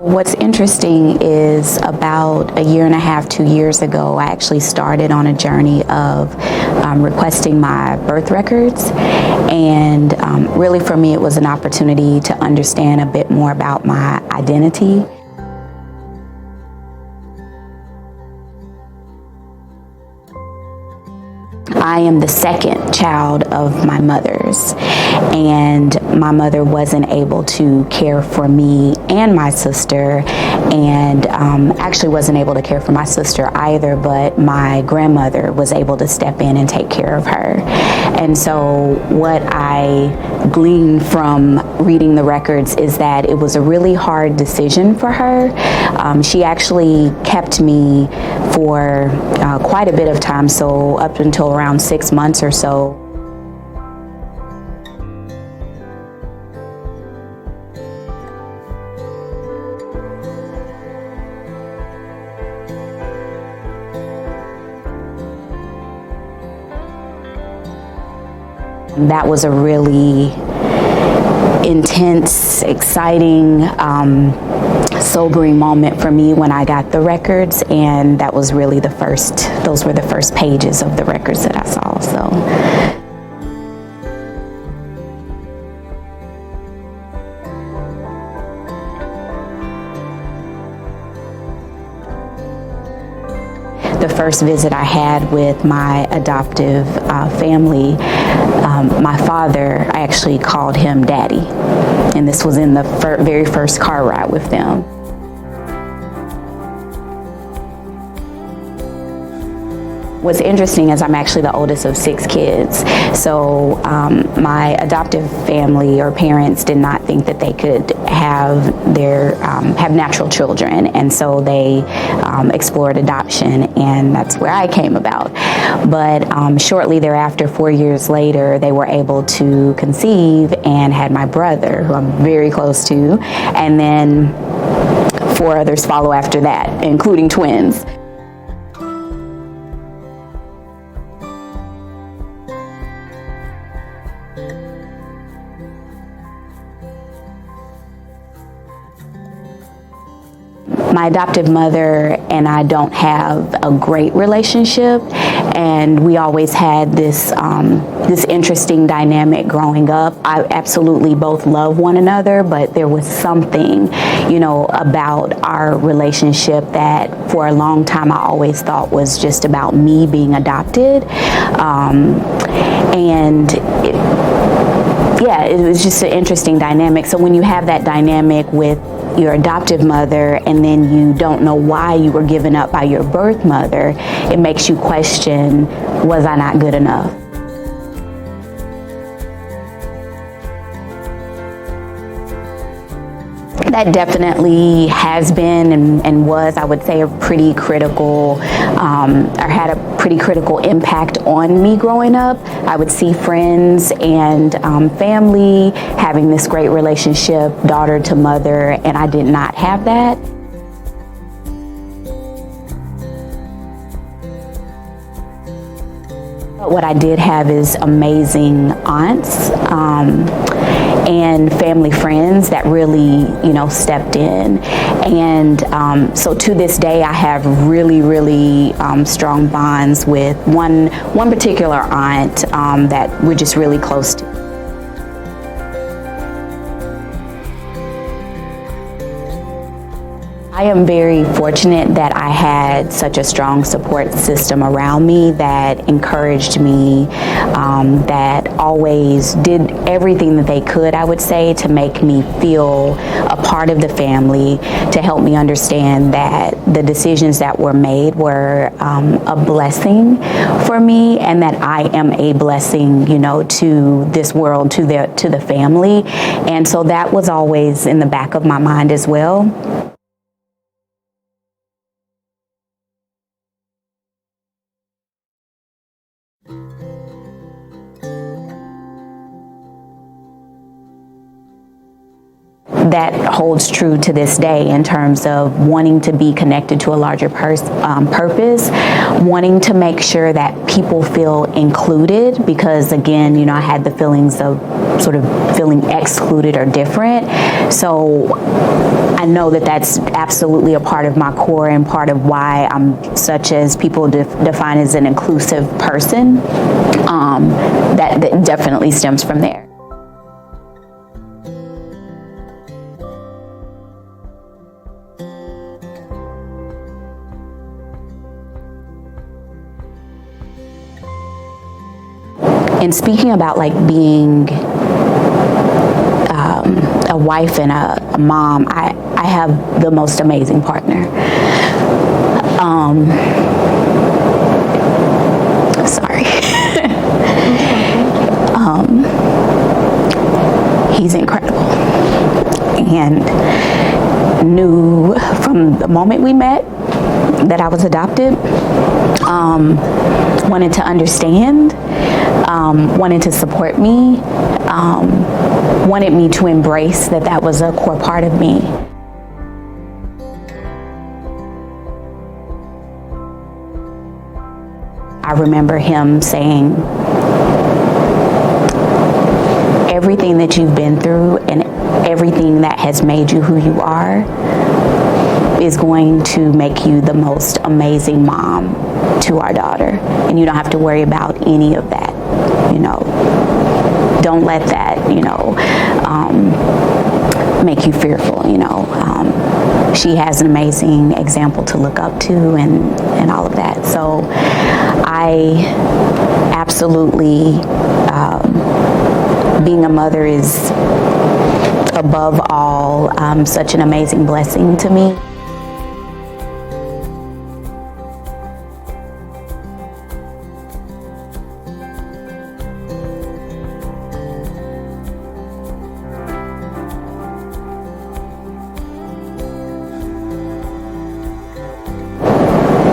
What's interesting is about a year and a half, 2 years ago, I actually started on a journey of requesting my birth records. And really for me, it was an opportunity to understand a bit more about my identity. I am the second child of my mother's, and my mother wasn't able to care for me and my sister, and actually wasn't able to care for my sister either, but my grandmother was able to step in and take care of her. And so what I gleaned from reading the records is that it was a really hard decision for her. She actually kept me for quite a bit of time, so up until around 6 months or so. That was a really intense, exciting, sobering moment for me when I got the records, and that was really those were the first pages of the records that I saw. So. The first visit I had with my adoptive family, my father, I actually called him Daddy, and this was in the very first car ride with them. What's interesting is I'm actually the oldest of 6 kids, so my adoptive family or parents did not think that they could have have natural children, and so they explored adoption, and that's where I came about. But shortly thereafter, 4 years later, they were able to conceive and had my brother, who I'm very close to, and then 4 others follow after that, including twins. My adoptive mother and I don't have a great relationship, and we always had this interesting dynamic growing up. I absolutely both love one another, but there was something, about our relationship that for a long time I always thought was just about me being adopted. It was just an interesting dynamic. So when you have that dynamic with your adoptive mother and then you don't know why you were given up by your birth mother, it makes you question, was I not good enough? That definitely has been and was, I would say, a pretty critical, or had a pretty critical impact on me growing up. I would see friends and family having this great relationship, daughter to mother, and I did not have that. But what I did have is amazing aunts and family friends that really, stepped in. And so to this day, I have really, really strong bonds with one particular aunt that we're just really close to. I am very fortunate that I had such a strong support system around me that encouraged me, that always did everything that they could, I would say, to make me feel a part of the family, to help me understand that the decisions that were made were a blessing for me, and that I am a blessing, to this world, to the family. And so that was always in the back of my mind as well. that holds true to this day in terms of wanting to be connected to a larger purpose, wanting to make sure that people feel included, because again, you know, I had the feelings of sort of feeling excluded or different. So I know that that's absolutely a part of my core and part of why I'm such as people define as an inclusive person. That definitely stems from there. And speaking about like being a wife and a mom, I have the most amazing partner. Sorry. He's incredible, and knew from the moment we met that I was adopted. Wanted to understand, wanted to support me, wanted me to embrace that was a core part of me. I remember him saying, everything that you've been through and everything that has made you who you are is going to make you the most amazing mom to our daughter. And you don't have to worry about any of that, you know. Don't let that, you know, make you fearful, you know. She has an amazing example to look up to and all of that. So I absolutely, being a mother is above all such an amazing blessing to me.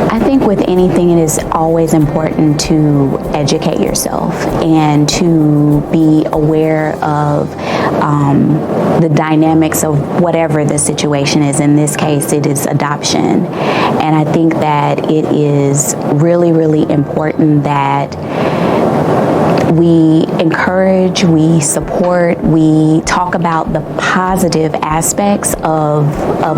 I think with anything, it is always important to educate yourself and to be aware of the dynamics of whatever the situation is. In this case, it is adoption. And I think that it is really, really important that we encourage, we support, we talk about the positive aspects of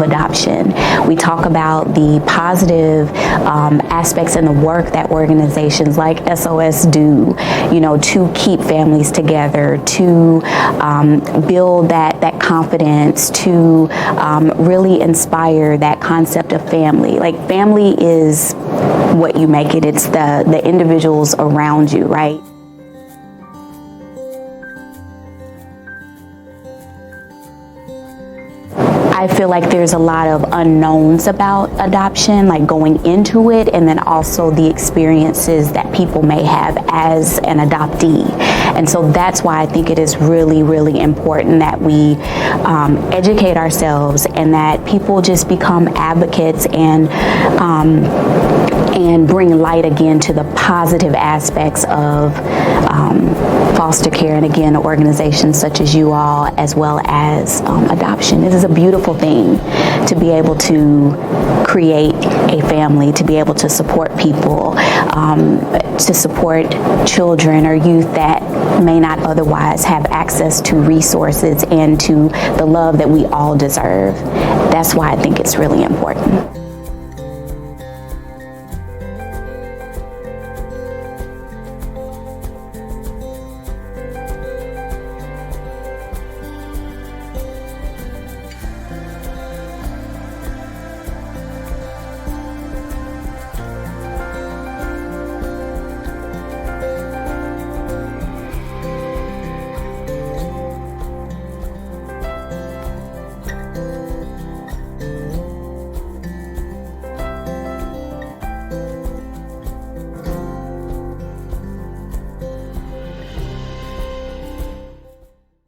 adoption. We talk about the positive aspects in the work that organizations like SOS do, you know, to keep families together, to build that confidence, to really inspire that concept of family. Like, family is what you make it. It's the individuals around you, right? I feel like there's a lot of unknowns about adoption, like going into it, and then also the experiences that people may have as an adoptee. And so that's why I think it is really, really important that we educate ourselves and that people just become advocates and bring light again to the positive aspects of foster care, and again, organizations such as you all, as well as adoption. It is a beautiful thing to be able to create a family, to be able to support people, to support children or youth that may not otherwise have access to resources and to the love that we all deserve. That's why I think it's really important.